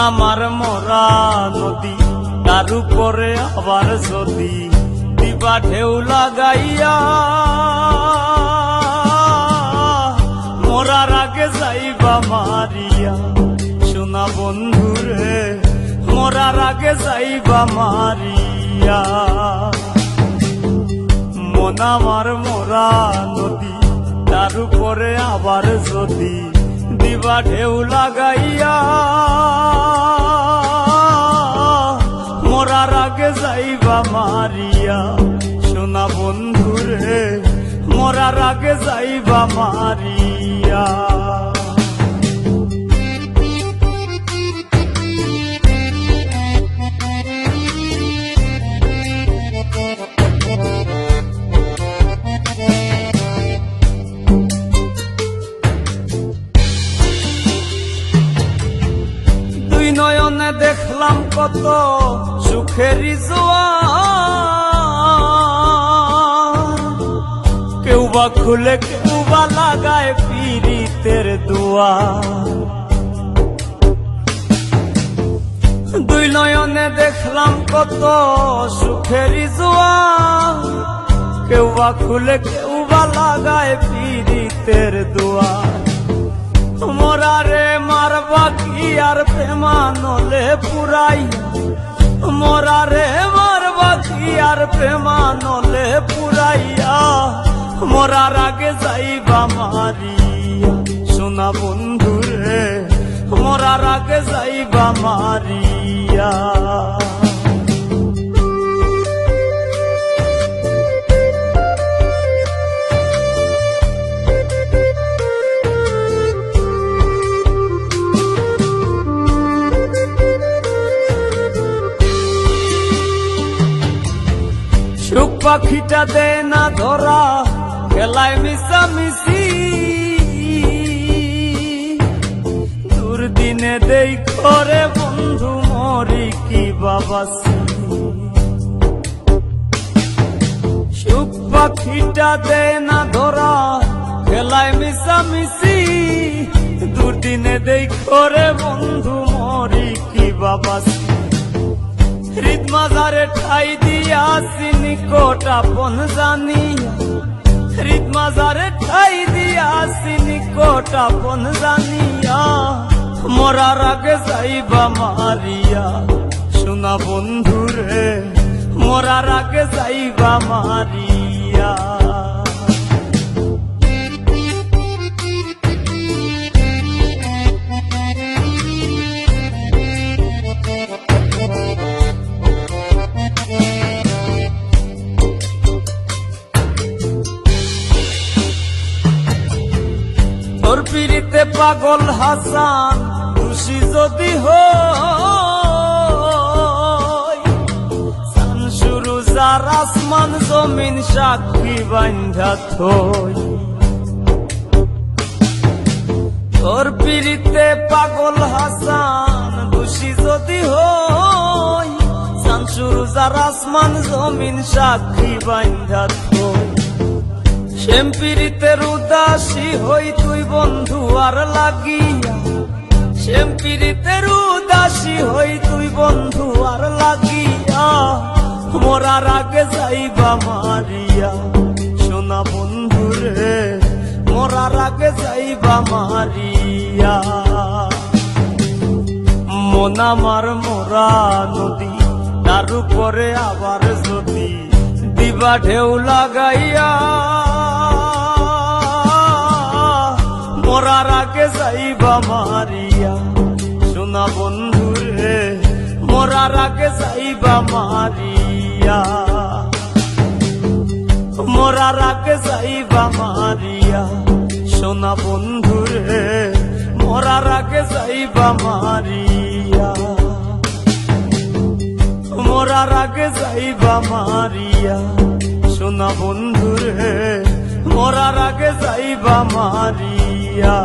আমার মরা নদী, তার উপরে আবার যদি দিবা ঢেউ লাগাইয়া, মরার আগে যাইবা মারিয়া। সোনা বন্ধুরে মরার আগে যাইবা মারিয়া। মন আমার মরা নদী, তার উপরে আবার যদি দিবা ঢেউ লাগাইয়া, মরার আগে যাইবা মারিয়া। সোনা বন্ধুরে মরার আগে যাইবা মারিয়া। নয়নে দেখলাম কত সুখের জোয়ার, কেউ বা খুলে কেউ বা লাগায় পীড়িতের দুয়ার। দুই নয়নে দেখলাম কত সুখের জোয়ার, কেউ বা খুলে কেউ বা লাগায় পীড়িতের দুয়ার। মরারে মারবা কি আর প্রেমানলে পুরাই, মরারে মারবা কি আর প্রেমানলে পুরাইয়া। মরার আগে যাইবা মারিয়া। সোনা বন্ধুরে মরার আগে যাইবা মারিয়া। সুখ পাখিটা দে না ধরা, খেলায় মিশামিশি, দুর্দিনে দেই করে বন্ধু মরি কি বাবাসি। সুখ পাখিটা দে না ধরা, খেলায় মিশামিশি, দুর্দিনে দেই করে বন্ধু মরি কি বাবাসি। হৃদ মাজারে ঠাই দিয়াছি নিকট আপন জানিয়া, হৃদ মাজারে ঠাই দিয়াছি নিকট আপন জানিয়া। মরার আগে যাইবা মারিয়া। সোনা বন্ধুরে মরার আগে যাইবা মারিয়া। তোর পিড়িতে পাগল হাসান খুশি যদি হই, শুরু যার আসমান জমিন সাক্ষী বান্ধা থই। তোর পিড়িতে পাগল হাসান খুশি যদি হই, শুরু যার আসমান জমিন সাক্ষী বান্ধা থই। শ্যামপিরিতের উদাসী হই তুই বন্ধু আর লাগিয়া, শ্যামপিরিতের উদাসী হই তুই বন্ধু আর লাগিয়া। মরার আগে যাইবা মারিয়া। সোনা বন্ধুরে মরার আগে যাইবা মারিয়া। মন আমার মরা নদী, তার উপরে আবার যদি দিবা ঢেউ লাগাইয়া, মরার আগে যাইবা মারিয়া। সোনা বন্ধুরে মরার আগে যাইবা মারিয়া। মরার আগে যাইবা মারিয়া। সোনা বন্ধুরে মরার আগে যাইবা মারিয়া। মরার আগে যাইবা মারিয়া। সোনা বন্ধুরে মরার আগে যাইবা মারিয়া।